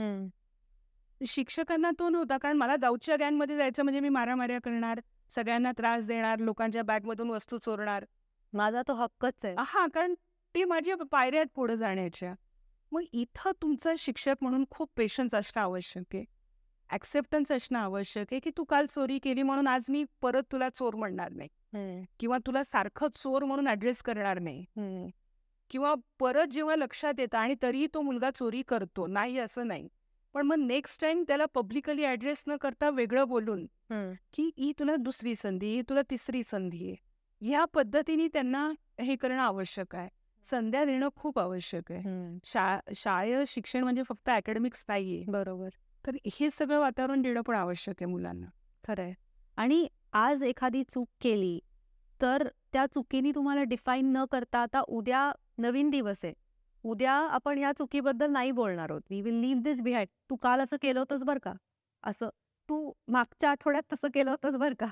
शिक्षकांना तो नव्हता, कारण मला दौडच्या गँगमध्ये जायचं म्हणजे मी मारामाऱ्या करणार, सगळ्यांना त्रास देणार, लोकांच्या बॅगमधून वस्तू चोरणार. माझा तो हक्कच आहे. कारण ते माझ्या पायऱ्यात पुढे जाण्याच्या. मग इथं तुमचा शिक्षक म्हणून खूप पेशन्स असणं आवश्यक आहे. ॲक्सेप्टन्स असणं आवश्यक आहे की तू काल चोरी केली म्हणून आज मी परत तुला चोर म्हणणार नाही, किंवा तुला सारखं चोर म्हणून ॲड्रेस करणार नाही. किंवा परत जेव्हा लक्षात येतं आणि तरीही तो मुलगा चोरी करतो, नाही असं नाही, पण मग नेक्स्ट टाइम त्याला पब्लिकली ॲड्रेस न करता वेगळं बोलून की ही तुला दुसरी संधी, ही तुला तिसरी संधी आहे, ह्या पद्धतीने त्यांना हे करणं आवश्यक आहे. संध्या देणं खूप आवश्यक आहे. शाळेय शिक्षण म्हणजे फक्त अकॅडमिक्स नाहीये. बरोबर. तर हे सगळं वातावरण देणं पण आवश्यक आहे मुलांना. खरंय. आणि आज एखादी चूक केली तर त्या चुकीने तुम्हाला डिफाईन न करता, आता उद्या नवीन दिवस आहे, उद्या आपण ह्या चुकीबद्दल नाही बोलणार आहोत. We will leave this behind. तू काल असं केलं होतंस बरं का, असं तू मागच्या आठवड्यात तसं केलं होतंस बरं का.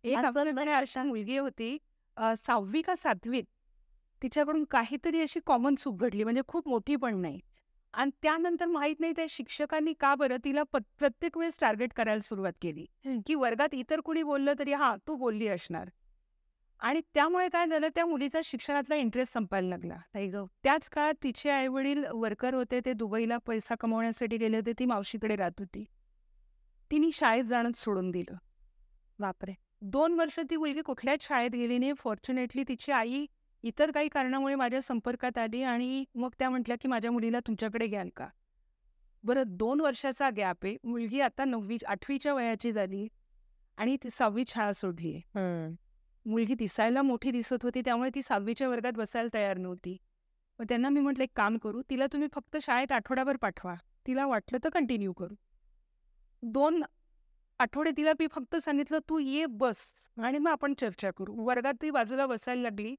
एक आपल्याकडे अशा मुलगी होती, 6वी का 7वीत, तिच्याकडून काहीतरी अशी कॉमन चूक घडली, म्हणजे खूप मोठी पण नाही. आणि त्यानंतर माहित नाही त्या शिक्षकांनी का बरं तिला प्रत्येक वेळेस टार्गेट करायला सुरुवात केली की वर्गात इतर कुणी बोललं तरी तू बोलली असणार. आणि त्यामुळे काय झालं, त्या मुलीचा शिक्षणातला इंटरेस्ट संपायला लागला. त्याच काळात तिचे आईवडील वर्कर होते, ते दुबईला पैसा कमवण्यासाठी गेले होते, ती मावशीकडे राहत होती. तिने शाळेत जाणंच सोडून दिलं. बापरे. 2 वर्ष ती मुलगी कुठल्याच शाळेत गेली नाही. फॉर्च्युनेटली तिची आई इतर काही कारणामुळे माझ्या संपर्कात आली आणि मग त्या म्हटल्या की माझ्या मुलीला तुमच्याकडे घ्याल का. बरं, 2 वर्षाचा गॅप आहे. मुलगी आता 8वीच्या वयाची झाली आणि ती 6वीत शाळा सोडली आहे. मुलगी दिसायला मोठी दिसत होती, त्यामुळे ती 6वीच्या वर्गात बसायला तयार नव्हती. मग त्यांना मी म्हटलं एक काम करू, तिला तुम्ही फक्त शाळेत आठवड्याभर पाठवा, तिला वाटलं तर कंटिन्यू करू. 2 आठवडे तिला मी फक्त सांगितलं तू ये बस आणि मग आपण चर्चा करू. वर्गात ती बाजूला बसायला लागली.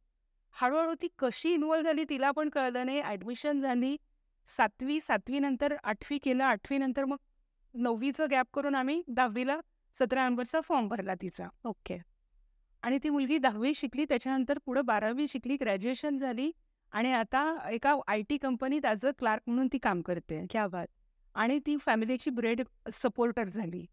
हळूहळू ती कशी इन्व्हॉल्व झाली तिला पण कळलं नाही. ॲडमिशन झाली 7वी नंतर 8वी केलं. 8वी नंतर मग 9वीचं गॅप करून आम्ही 10वीला 17 नंबरचा फॉर्म भरला तिचा. ओके. आणि ती मुलगी 10वी शिकली, त्याच्यानंतर पुढं 12वी शिकली, ग्रॅज्युएशन झाली आणि आता एका IT कंपनीत ॲज अ क्लार्क म्हणून ती काम करते. क्या बात. आणि ती फॅमिलीची ब्रेड सपोर्टर झाली.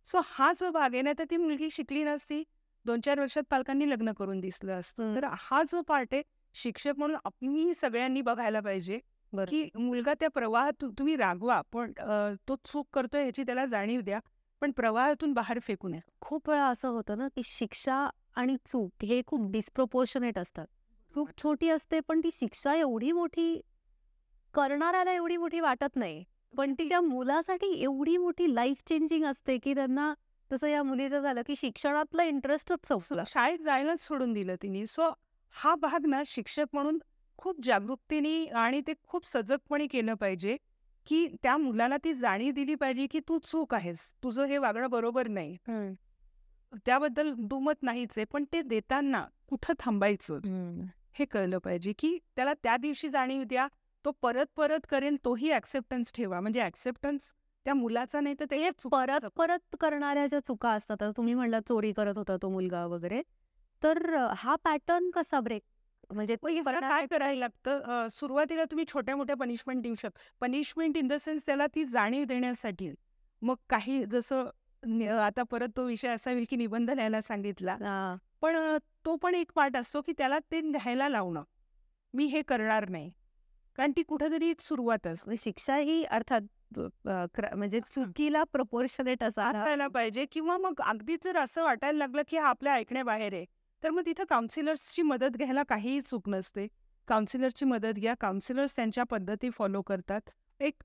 सो हा जो भाग आहे ना, तर ती मुलगी शिकली नसती, 2-4 वर्षात पालकांनी लग्न करून दिसलं असतं. तर हा जो पार्ट आहे, शिक्षक म्हणून आपण सगळ्यांनी बघायला पाहिजे की मुलगा त्या प्रवाहात तुम्ही रागवा, पण तो चूक करतोय ह्याची त्याला जाणीव द्या, पण प्रवाहातून बाहेर फेकू नये. खूप वेळा असं होतं ना की शिक्षा आणि चूक हे खूप डिस्प्रपोर्शनेट असतात. चूक छोटी असते पण ती शिक्षा एवढी मोठी करणाऱ्याला एवढी मोठी वाटत नाही, पण ती त्या मुलासाठी एवढी मोठी लाईफ चेंजिंग असते, की त्यांना तसं या मुलीचं झालं, की शिक्षणातला इंटरेस्टच संपला. शाळेत जायलाच सोडून दिलं तिने. सो हा भाग ना शिक्षक म्हणून खूप जागरूकतेने आणि ते खूप सजगपणे केलं पाहिजे, की त्या मुलाला ती जाणीव दिली पाहिजे, की तू चूक आहेस. तुझं हे वागणं बरोबर नाही. त्याबद्दल दुमत नाहीच आहे. पण ते देताना कुठं थांबायचं हे कळलं पाहिजे, की त्याला त्या दिवशी जाणीव द्या. तो परत करेल तोही ॲक्सेप्टन्स ठेवा. म्हणजे ॲक्सेप्टन्स त्या मुलाचा नाही तर हे ते परत करणाऱ्या ज्या चुका असतात, आता तुम्ही म्हणलात चोरी करत होता तो मुलगा वगैरे, तर हा पॅटर्न कसा ब्रेक म्हणजे मग ह्याला काय करायला लागतं? सुरुवातीला तुम्ही छोट्या-मोठ्या पनिशमेंट देऊ शकता. पनिशमेंट इन द सेन्स त्याला ती जाणीव देण्यासाठी. मग काही जसं आता परत तो विषय असा होईल की निबंध लिहायला सांगितला. पण तो पण एक पार्ट असतो की त्याला ते लिहायला लावणं. मी हे करणार नाही. कारण ती कुठेतरी एक सुरुवात असते. शिक्षा ही अर्थात म्हणजे चुकीला प्रपोर्शनेट असायला पाहिजे किंवा मग अगदीच जर असं वाटायला लागलं की हा आपल्या ऐकण्याबाहेर आहे, तर मग तिथं काउन्सिलर्सची मदत घ्यायला काहीही चूक नसते. काउन्सिलरची मदत घ्या. काउन्सिलर्स त्यांच्या पद्धती फॉलो करतात.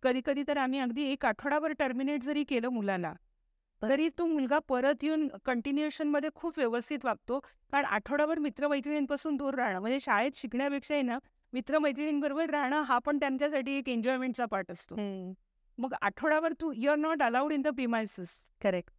कधी-कधी तर आम्ही अगदी 1 आठवडाभर टर्मिनेट जरी केलं मुलाला, तरी तो मुलगा परत येऊन कंटिन्युएशनमध्ये खूप व्यवस्थित वागतो. कारण आठवडाभर मित्र-मैत्रिणींपासून दूर राहणं म्हणजे शाळेत शिकण्यापेक्षा आहे ना, मित्र-मैत्रिणींबरोबर राहणं हा पण त्यांच्यासाठी एक एन्जॉयमेंटचा पार्ट असतो. मग आठवडाभर you are not allowed in the premises. Correct.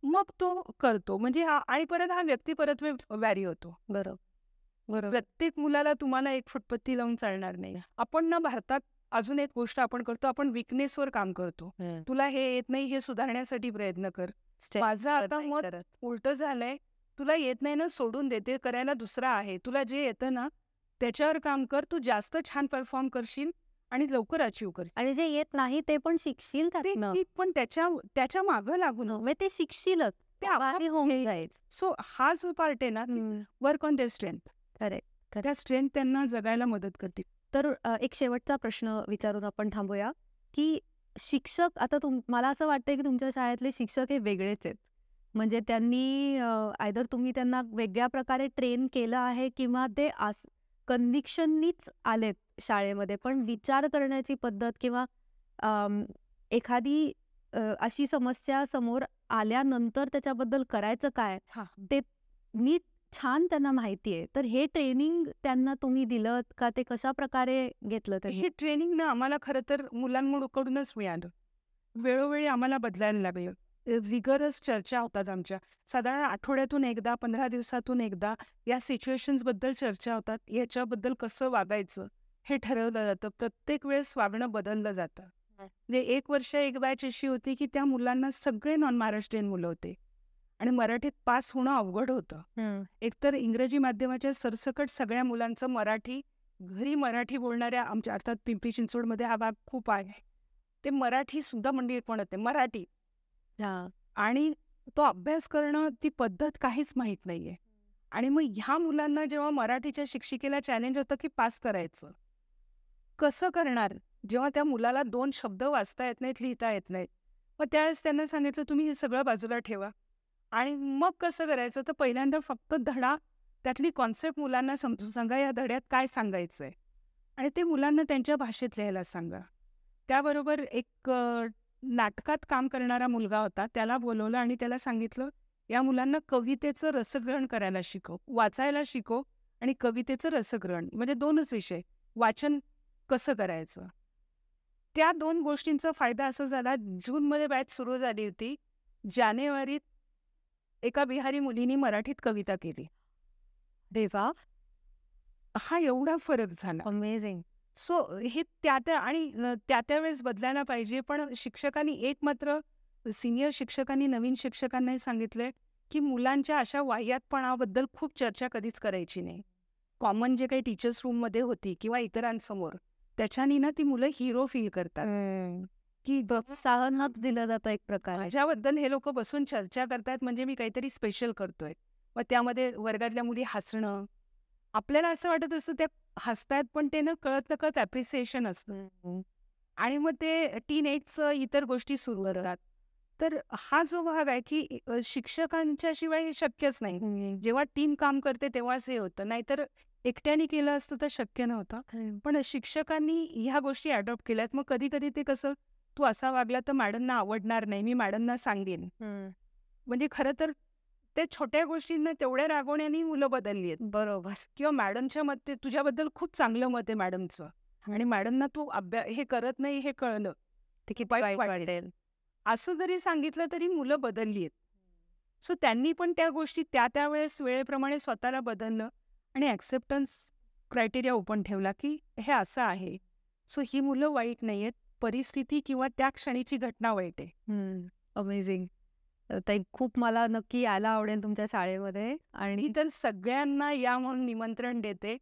मग तो करतो. म्हणजे आणि परत हा व्यक्तिपरत्वे व्हॅरी होतो. बरोबर. प्रत्येक मुलाला तुम्हाला एक फुटपत्ती लावून चालणार नाही. आपण ना भारतात अजून एक गोष्ट आपण करतो, आपण विकनेसवर काम करतो. तुला हे येत नाही हे सुधारण्यासाठी प्रयत्न कर. माझं आता मत उलटं झालंय. तुला येत नाही ना सोडून दे. ते करायला दुसरा आहे. तुला जे येतं ना त्याच्यावर काम कर. तू जास्त छान परफॉर्म करशील आणि लवकर अचीव्ह कर. आणि जे येत नाही ते पण शिकशील त्यातनं. पण त्याच्या मागं लागून म्हणजे ते शिकशीलच. ते आपोआप होऊन जाईल. सो हा जो पार्ट आहे ना work on their strength. Correct. त्या स्ट्रेंथ त्यांना जगायला मदत करते. तर एक शेवटचा प्रश्न विचारून आपण थांबूया, की शिक्षक आता मला असं वाटतंय की तुमच्या शाळेतले शिक्षक हे वेगळेच आहेत. म्हणजे त्यांनी आयदर तुम्ही त्यांना वेगळ्या प्रकारे ट्रेन केलं आहे किंवा ते कन्व्हिक्शननीच आलेत शाळेमध्ये. पण विचार करण्याची पद्धत किंवा एखादी अशी समस्या समोर आल्यानंतर त्याच्याबद्दल करायचं काय ते नीट छान त्यांना माहिती आहे. तर हे ट्रेनिंग त्यांना तुम्ही दिलं का? ते कशा प्रकारे घेतलं? तर हे ट्रेनिंग ना आम्हाला खरं तर मुलांकडूनच मिळालं. वेळोवेळी आम्हाला बदलायला लागलं. रिगरस चर्चा होतात आमच्या. साधारण आठवड्यातून एकदा, 15 दिवसातून एकदा या सिच्युएशन्सबद्दल चर्चा होतात. याच्याबद्दल कसं वागायचं हे ठरवलं जातं. प्रत्येक वेळेस वागणं बदललं जातं. म्हणजे 1 वर्ष एक बॅच अशी होती की त्या मुलांना सगळे नॉन महाराष्ट्रीयन मुलं होते आणि मराठीत पास होणं अवघड होतं. एकतर इंग्रजी माध्यमाच्या सरसकट सगळ्या मुलांचं मराठी, घरी मराठी बोलणाऱ्या आमच्या अर्थात पिंपरी चिंचवडमध्ये हा भाग खूप आहे. ते मराठी सुद्धा म्हणजे पण होते मराठी. आणि तो अभ्यास करणं ती पद्धत काहीच माहीत नाहीये. आणि मग ह्या मुलांना जेव्हा मराठीच्या शिक्षिकेला चॅलेंज होतं की पास करायचं, कसं करणार? जेव्हा त्या मुलाला 2 शब्द वाचता येत नाहीत, लिहिता येत नाहीत. मग त्यावेळेस त्यांना सांगितलं तुम्ही हे सगळं बाजूला ठेवा आणि मग कसं करायचं? तर पहिल्यांदा फक्त धडा त्यातली कॉन्सेप्ट मुलांना समजून सांगा. या धड्यात काय सांगायचंय आणि ते मुलांना त्यांच्या भाषेत लिहायला सांगा. त्याबरोबर एक नाटकात काम करणारा मुलगा होता. त्याला बोलवलं आणि त्याला सांगितलं, या मुलांना कवितेचं रसग्रहण करायला शिकव. वाचायला शिकव आणि कवितेचं रसग्रहण. म्हणजे 2च विषय. वाचन कसं करायचं. त्या 2 गोष्टींचा फायदा असा झाला, जूनमध्ये बॅच सुरू झाली होती. जानेवारीत एका बिहारी मुलीने मराठीत कविता केली. अरे वाह! हा एवढा फरक झाला. अमेझिंग. सो हे त्या आणि त्या वेळेस बदलायला पाहिजे. पण शिक्षकांनी एक मात्र सिनियर शिक्षकांनी नवीन शिक्षकांनाही सांगितलंय की मुलांच्या अशा वाह्यातपणाबद्दल खूप चर्चा कधीच करायची नाही. कॉमन जे काही टीचर्स रूममध्ये होती किंवा इतरांसमोर त्याच्यानी ना ती मुलं हिरो फील करतात की प्रोत्साहन दिलं जातं एक प्रकारे. माझ्याबद्दल हे लोक बसून चर्चा करतायत म्हणजे मी काहीतरी स्पेशल करतोय. मग त्यामध्ये वर्गातल्या मुली हसणं, आपल्याला असं वाटत असतं त्या हसतायत पण ते न कळत नकळत ॲप्रिसिएशन असतं. आणि मग ते टीन एजचं इतर गोष्टी सुरू करतात. तर हा जो भाग आहे की शिक्षकांच्या शिवाय हे शक्यच नाही. जेव्हा टीम काम करते तेव्हाच हे होतं. नाहीतर एकट्याने केलं असतं तर शक्य नव्हतं. पण शिक्षकांनी ह्या गोष्टी अडॉप्ट केल्यात. मग कधी-कधी ते कसं, तू असा वागला तर मॅडमना आवडणार नाही, मी मॅडमना सांगेन. म्हणजे खरं तर ते छोट्या गोष्टींना तेवढ्या रागवण्याने मुलं बदलली आहेत. बरोबर. किंवा मॅडमच्या मते तुझ्याबद्दल खूप चांगलं मत आहे मॅडमचं, आणि मॅडमना तू हे करत नाही हे कळलं, ते किती वाईट वाईट वाटेल. वाटेल. असं जरी सांगितलं तरी मुलं बदलली आहेत. सो त्यांनी पण त्या गोष्टी त्यावेळेस वेळेप्रमाणे स्वतःला बदललं आणि ॲक्सेप्टन्स क्रायटेरिया ओपन ठेवला की हे असं आहे. सो ही मुलं वाईट नाही आहेत, परिस्थिती किंवा त्या क्षणीची घटना वाईट आहे. अमेझिंग. ताई खूप मला नक्की यायला आवडेल तुमच्या शाळेमध्ये. आणि मी तर सगळ्यांना या म्हणून निमंत्रण देते,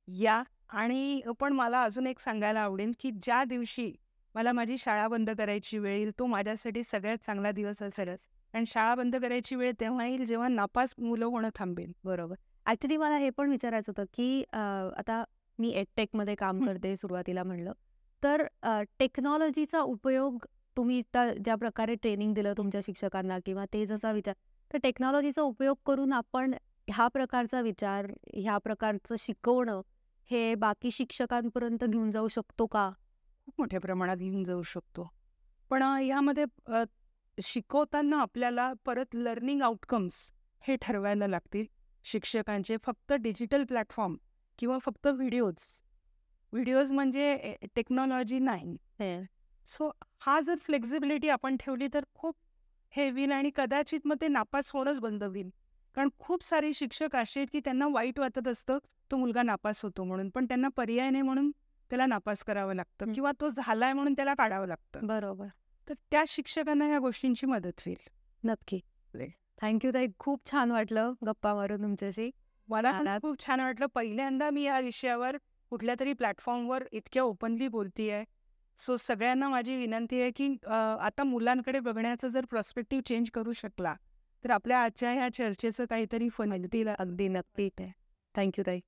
या. आणि पण मला अजून एक सांगायला आवडेल की ज्या दिवशी मला माझी शाळा बंद करायची वेळ येईल, तो माझ्यासाठी सगळ्यात चांगला दिवस असेलच. आणि शाळा बंद करायची वेळ तेव्हा येईल जेव्हा नापास मुलं होणं थांबेल. बरोबर. ॲक्चुअली मला हे पण विचारायचं होतं, की आता मी एडटेकमध्ये काम करते सुरुवातीला म्हणलं. तर टेक्नॉलॉजीचा उपयोग तुम्ही ज्या प्रकारे ट्रेनिंग दिलं तुमच्या शिक्षकांना किंवा ते जसा विचार, तर टेक्नॉलॉजीचा उपयोग करून आपण ह्या प्रकारचा विचार, ह्या प्रकारचं शिकवणं हे बाकी शिक्षकांपर्यंत घेऊन जाऊ शकतो का? खूप मोठ्या प्रमाणात घेऊन जाऊ शकतो. पण यामध्ये शिकवताना आपल्याला परत लर्निंग आउटकम्स हे ठरवायला लागतील शिक्षकांचे. फक्त डिजिटल प्लॅटफॉर्म किंवा फक्त व्हिडिओज म्हणजे टेक्नॉलॉजी नाही. सो हा जर फ्लेक्झिबिलिटी आपण ठेवली तर खूप हे होईल, आणि कदाचित मग ते नापास होणंच बंद होईल. कारण खूप सारे शिक्षक असे आहेत की त्यांना वाईट वाटत असतं तो मुलगा नापास होतो म्हणून, पण त्यांना पर्याय नाही म्हणून त्याला नापास करावं लागतं, किंवा तो झालाय म्हणून त्याला काढावं लागतं. बरोबर. तर त्या शिक्षकांना या गोष्टींची मदत होईल. नक्की. थँक्यू ताई. खूप छान वाटलं गप्पा मारून तुमच्याशी. मला पण खूप छान वाटलं. पहिल्यांदा मी या विषयावर कुठल्या तरी प्लॅटफॉर्मवर इतक्या ओपनली बोलतीये. सो सगळ्यांना माझी विनंती आहे की आता मुलांकडे बघण्याचा जर पर्स्पेक्टिव्ह चेंज करू शकला तर आपल्या आजच्या ह्या चर्चेचं काहीतरी फल दिलं. अगदी नक्की. थँक्यू ताई.